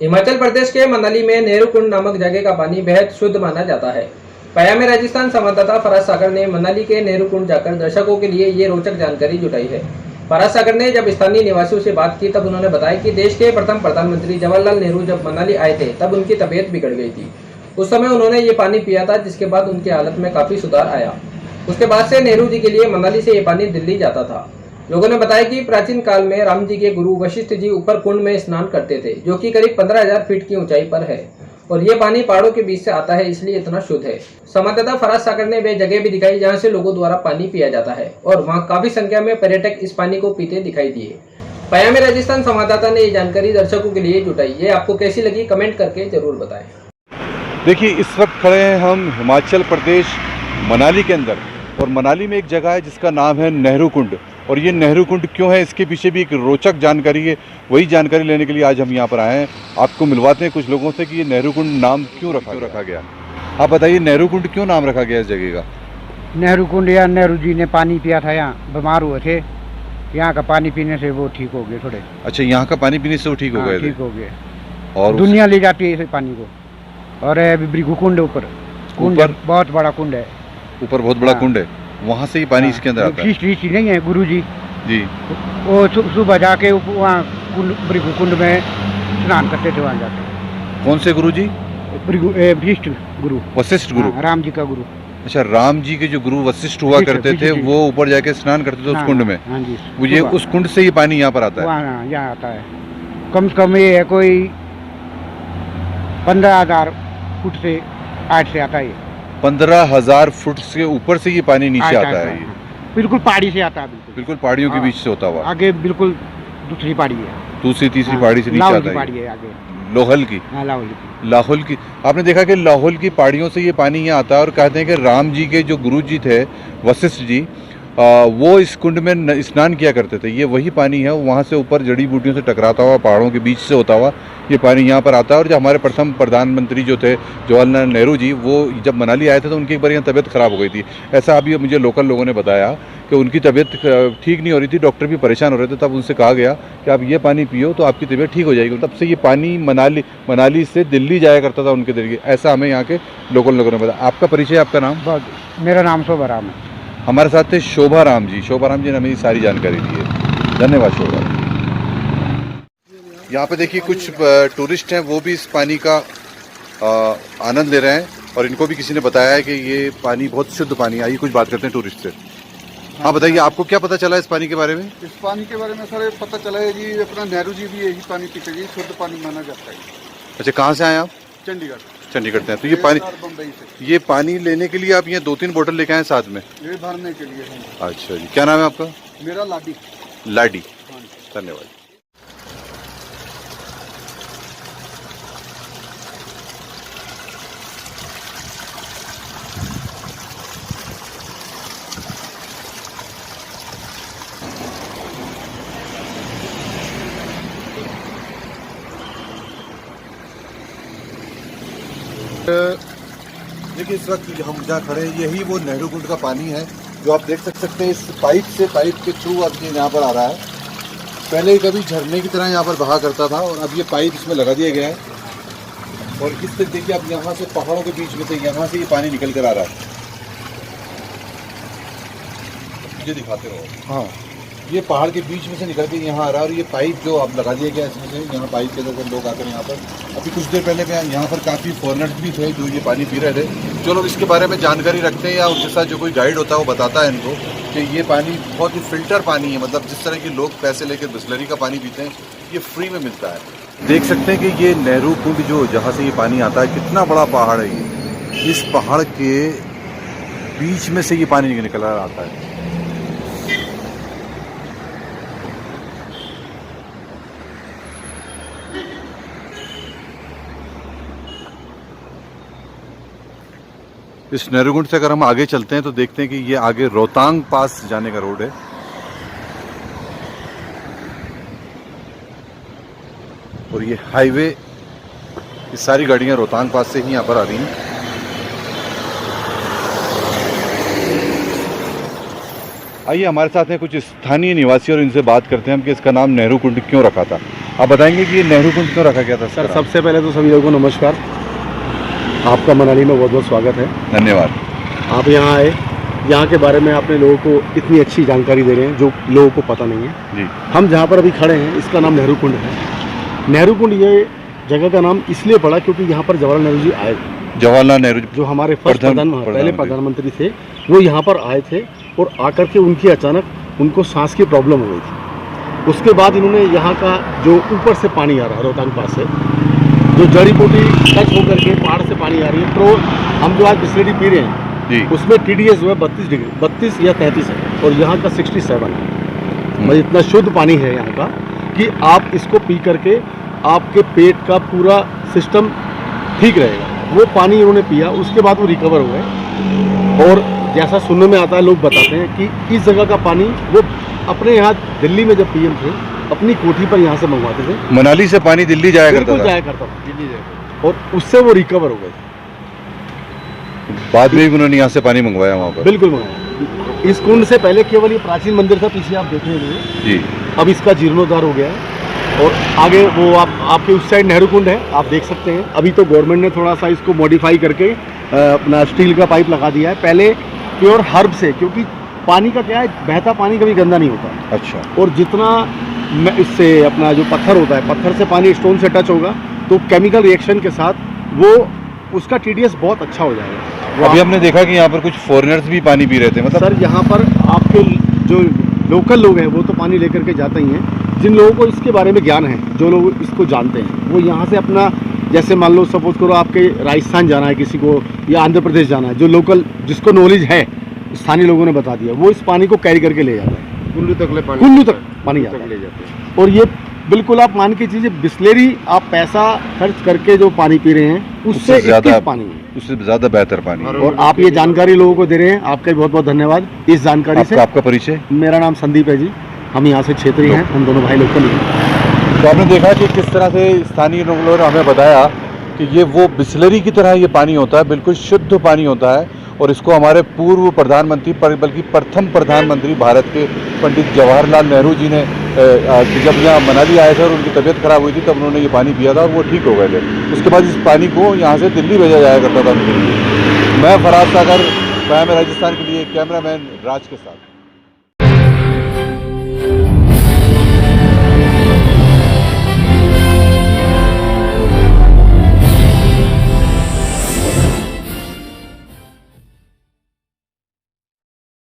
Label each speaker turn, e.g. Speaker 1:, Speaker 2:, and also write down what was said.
Speaker 1: हिमाचल प्रदेश के मनाली में नेहरू कुंड नामक जगह का पानी बेहद शुद्ध माना जाता है। पया में राजस्थान संवाददाता फराज सागर ने मनाली के नेहरू कुंड जाकर दर्शकों के लिए ये रोचक जानकारी जुटाई है। फराज सागर ने जब स्थानीय निवासियों से बात की तब उन्होंने बताया कि देश के प्रथम प्रधानमंत्री जवाहरलाल नेहरू जब मनाली आए थे तब उनकी तबीयत बिगड़ गई थी। उस समय उन्होंने ये पानी पिया था, जिसके बाद उनकी हालत में काफी सुधार आया। उसके बाद से नेहरू जी के लिए मनाली से ये पानी दिल्ली जाता था। लोगों ने बताया कि प्राचीन काल में राम जी के गुरु वशिष्ठ जी ऊपर कुंड में स्नान करते थे, जो कि करीब 15,000 फीट की ऊंचाई पर है और ये पानी पहाड़ों के बीच से आता है, इसलिए इतना शुद्ध है। संवाददाता फराज सागर ने वे जगह भी दिखाई जहां से लोगों द्वारा पानी पिया जाता है और वहां काफी संख्या में पर्यटक इस पानी को पीते दिखाई दिए। पया में राजस्थान संवाददाता ने ये जानकारी दर्शकों के लिए जुटाई। ये आपको कैसी लगी, कमेंट करके जरूर बताएं।
Speaker 2: देखिए, इस वक्त खड़े हैं हम हिमाचल प्रदेश मनाली के अंदर और मनाली में एक जगह है जिसका नाम है नेहरू कुंड। और ये नेहरू कुंड क्यों है, इसके पीछे भी एक रोचक जानकारी है। वही जानकारी लेने के लिए आज हम यहाँ पर आए हैं। आपको मिलवाते हैं कुछ लोगों से कि ये नेहरू कुंड नाम क्यों रखा गया। आप बताइए, नेहरू कुंड क्यों नाम रखा गया इस जगह का?
Speaker 3: नेहरू कुंड, या नेहरू जी ने पानी पिया था, यहाँ बीमार हुए थे, यहाँ का पानी पीने से वो ठीक हो गए थोड़े।
Speaker 2: अच्छा, यहाँ का पानी पीने से वो ठीक हो गए?
Speaker 3: ठीक हो गए।
Speaker 2: और
Speaker 3: दुनिया ले जाती है इस पानी को। और भृगु कुंड ऊपर बहुत बड़ा कुंड है,
Speaker 2: ऊपर बहुत बड़ा कुंड है, वहाँ से ही पानी इसके अंदर आता है।
Speaker 3: ऋषि नहीं है, गुरु जी
Speaker 2: जी,
Speaker 3: वो सुबह जाके वहाँ भृगु कुंड में स्नान करते थे। वहाँ जाके
Speaker 2: कौन से गुरु जी?
Speaker 3: वशिष्ठ गुरु।
Speaker 2: वशिष्ठ गुरु?
Speaker 3: राम जी का गुरु।
Speaker 2: अच्छा, राम जी के जो गुरु वशिष्ठ हुआ करते थे वो ऊपर जाके स्नान करते थे उस कुंड में।
Speaker 3: हाँ जी,
Speaker 2: मुझे उस कुंड से ही पानी यहाँ पर आता है?
Speaker 3: यहाँ आता है। कम से कम ये है कोई 15,000 फुट से 8 से आता है।
Speaker 2: 15,000 फुट से ऊपर से ये पानी नीचे आता है? ये
Speaker 3: बिल्कुल पहाड़ी से आता है।
Speaker 2: बिल्कुल पहाड़ियों के बीच से होता हुआ
Speaker 3: आगे बिल्कुल दूसरी पहाड़ी है,
Speaker 2: दूसरी तीसरी पहाड़ी से नीचे आता है।
Speaker 3: आगे
Speaker 2: लाहौल की। लाहौल की। आपने देखा कि लाहौल की पहाड़ियों से ये पानी यहाँ आता है और कहते हैं कि राम जी के जो गुरु जी थे वशिष्ठ जी, वो इस कुंड में स्नान किया करते थे। ये वही पानी है, वहाँ से ऊपर जड़ी बूटियों से टकराता हुआ पहाड़ों के बीच से होता हुआ ये पानी यहाँ पर आता है। और जो हमारे प्रथम प्रधानमंत्री जो थे जवाहरलाल नेहरू जी, वो जब मनाली आए थे तो उनकी एक बार यहाँ तबीयत ख़राब हो गई थी। ऐसा अभी मुझे लोकल लोगों ने बताया कि उनकी तबीयत ठीक नहीं हो रही थी, डॉक्टर भी परेशान हो रहे थे। तब उनसे कहा गया कि आप ये पानी पियो तो आपकी तबीयत ठीक हो जाएगी। तब से ये पानी मनाली से दिल्ली जाया करता था उनके जरिए, ऐसा हमें यहाँ के लोकल लोगों ने बताया। आपका परिचय, आपका नाम?
Speaker 3: मेरा नाम शोभा राम है।
Speaker 2: हमारे साथ थे शोभा राम जी। शोभा राम जी ने हमें सारी जानकारी दी है, धन्यवाद शोभा। यहाँ पे देखिए कुछ टूरिस्ट हैं, वो भी इस पानी का आनंद ले रहे हैं और इनको भी किसी ने बताया है कि ये पानी बहुत शुद्ध पानी है। आइए कुछ बात करते हैं टूरिस्ट से। हाँ बताइए, आपको क्या पता चला इस पानी के बारे में?
Speaker 4: इस पानी के बारे में सर पता चला है जी, अपना नेहरू जी भी यही पानी पीते जी, शुद्ध पानी माना जाता है।
Speaker 2: अच्छा, कहाँ से आए आप?
Speaker 4: चंडीगढ़।
Speaker 2: चंडीगढ़ से। तो ये पानी
Speaker 4: बम्बई से।
Speaker 2: ये पानी लेने के लिए आप ये 2-3 बोतल लेके आए साथ में?
Speaker 4: ये भरने के लिए है।
Speaker 2: अच्छा जी, क्या नाम है आपका?
Speaker 4: मेरा लाडी।
Speaker 2: लाडी, धन्यवाद। देखिए, इस वक्त हम जहाँ खड़े हैं यही वो नेहरू कुंड का पानी है जो आप देख सकते हैं। इस पाइप के थ्रू अब ये यहाँ पर आ रहा है। पहले कभी झरने की तरह यहाँ पर बहा करता था और अब ये पाइप इसमें लगा दिया गया है। और इस तक देखिए, अब यहाँ से पहाड़ों के बीच में से यहाँ से ये पानी निकल कर आ रहा है। मुझे दिखाते रहो। हाँ, ये पहाड़ के बीच में से निकल के यहाँ आ रहा है और ये पाइप जो अब लगा दिया गया है इसमें से, यहाँ पाइप के अंदर लोग आकर यहाँ पर, अभी कुछ देर पहले यहाँ पर काफ़ी फॉरेनर्स भी थे जो ये पानी पी रहे थे। जो लोग इसके बारे में जानकारी रखते हैं या उनके साथ जो कोई गाइड होता है वो बताता है इनको कि ये पानी बहुत ही फिल्टर पानी है। मतलब जिस तरह के लोग पैसे लेकर बिस्लरी का पानी पीते हैं, ये फ्री में मिलता है। देख सकते हैं कि ये नेहरू कुंड जो जहाँ से ये पानी आता है, कितना बड़ा पहाड़ है ये। इस पहाड़ के बीच में से ये पानी निकल आता है। इस नेहरू कुंड से अगर हम आगे चलते हैं तो देखते हैं कि ये आगे रोहतांग पास जाने का रोड है। और ये हाईवे, ये सारी गाड़ियां रोहतांग पास से ही यहाँ पर आ रही हैं। आइए हमारे साथ हैं कुछ स्थानीय निवासी और इनसे बात करते हैं हम कि इसका नाम नेहरू कुंड क्यों रखा था। आप बताएंगे कि ये नेहरू कुंज क्यों रखा गया था?
Speaker 5: सर सबसे पहले तो सभी लोगों को नमस्कार। आपका मनाली में बहुत बहुत स्वागत है।
Speaker 2: धन्यवाद।
Speaker 5: आप यहाँ आए, यहाँ के बारे में आपने लोगों को इतनी अच्छी जानकारी दे रहे हैं जो लोगों को पता नहीं है
Speaker 2: जी।
Speaker 5: हम जहाँ पर अभी खड़े हैं इसका नाम नेहरू कुंड है। नेहरू कुंड ये जगह का नाम इसलिए पड़ा क्योंकि यहाँ पर जवाहरलाल नेहरू जी आए थे।
Speaker 2: जवाहरलाल नेहरू
Speaker 5: जो हमारे फर्स्ट पहले प्रधानमंत्री थे, वो यहाँ पर आए थे और आकर के उनकी अचानक उनको सांस की प्रॉब्लम हो गई थी। उसके बाद इन्होंने यहाँ का जो ऊपर से पानी आ रहा है रोहतांग पास से, जो जड़ी बूटी टच होकर के पहाड़ से पानी आ रही है, तो हम जो आज बिस्लेरी पी रहे हैं उसमें TDS जो है 32 या 33 है और यहाँ का 67 है। मतलब इतना शुद्ध पानी है यहाँ का कि आप इसको पी करके आपके पेट का पूरा सिस्टम ठीक रहेगा। वो पानी इन्होंने पिया, उसके बाद वो रिकवर हो गए। और जैसा सुनने में आता है, लोग बताते हैं कि इस जगह का पानी वो अपने यहाँ दिल्ली में जब PM थे अपनी कोठी पर यहाँ से मंगवाते थे।
Speaker 2: मनाली से पानी दिल्ली जाया करता था
Speaker 5: और उससे वो रिकवर हो गए।
Speaker 2: बाद में भी उन्होंने यहाँ से पानी मंगवाया वहाँ पर?
Speaker 5: बिल्कुल मंगवाया। इस कुंड से पहले केवल ये प्राचीन मंदिर था, पीछे आप देख रहे हैं
Speaker 2: जी।
Speaker 5: अब इसका जीर्णोद्धार हो गया है और आगे वो आपके उस साइड नेहरू कुंड है, आप देख सकते हैं। अभी तो गवर्नमेंट ने थोड़ा सा इसको मॉडिफाई करके अपना स्टील का पाइप लगा दिया है। पहले प्योर हर्ब से, क्योंकि पानी का क्या है, बहता पानी कभी गंदा नहीं होता।
Speaker 2: अच्छा।
Speaker 5: और जितना इससे अपना जो पत्थर होता है, पत्थर से पानी स्टोन से टच होगा तो केमिकल रिएक्शन के साथ वो उसका TDS बहुत अच्छा हो जाएगा।
Speaker 2: अभी हमने देखा कि यहाँ पर कुछ फॉरेनर्स भी पानी पी रहे थे। मतलब
Speaker 5: सर यहाँ पर आपके जो लोकल लोग हैं वो तो पानी लेकर के जाते ही हैं। जिन लोगों को इसके बारे में ज्ञान है, जो लोग इसको जानते हैं, वो यहाँ से अपना, जैसे मान लो सपोज करो आपके राजस्थान जाना है किसी को या आंध्र प्रदेश जाना है, जो लोकल जिसको नॉलेज है, स्थानीय लोगों ने बता दिया, वो इस पानी को कैरी करके ले जाता है। कुल्लू तक पानी जाता है। और ये बिल्कुल आप मान के चीज़ें, बिस्लेरी आप पैसा खर्च करके जो पानी पी रहे हैं उससे ज़्यादा पानी है,
Speaker 2: उससे ज़्यादा बेहतर पानी।
Speaker 5: और आप ये जानकारी लोगों को दे रहे हैं, आपका बहुत बहुत धन्यवाद इस जानकारी से।
Speaker 2: आपका परिचय?
Speaker 5: मेरा नाम संदीप है जी, हम यहाँ से क्षेत्रीय हैं, हम दोनों भाई लोकल हैं।
Speaker 2: तो आपने देखा कि किस तरह से स्थानीय लोगों ने हमें बताया कि ये वो बिस्लरी की तरह ये पानी होता है, बिल्कुल शुद्ध पानी होता है। और इसको हमारे पूर्व प्रधानमंत्री, बल्कि प्रथम प्रधानमंत्री भारत के पंडित जवाहरलाल नेहरू जी ने जब यहाँ मनाली आए थे और उनकी तबीयत खराब हुई थी, तब उन्होंने ये पानी पिया था और वो ठीक हो गए थे। उसके बाद इस पानी को यहाँ से दिल्ली भेजा जाया करता था उनके लिए। मैं फराज सागर, पयामे राजस्थान के लिए कैमरामैन राज के साथ।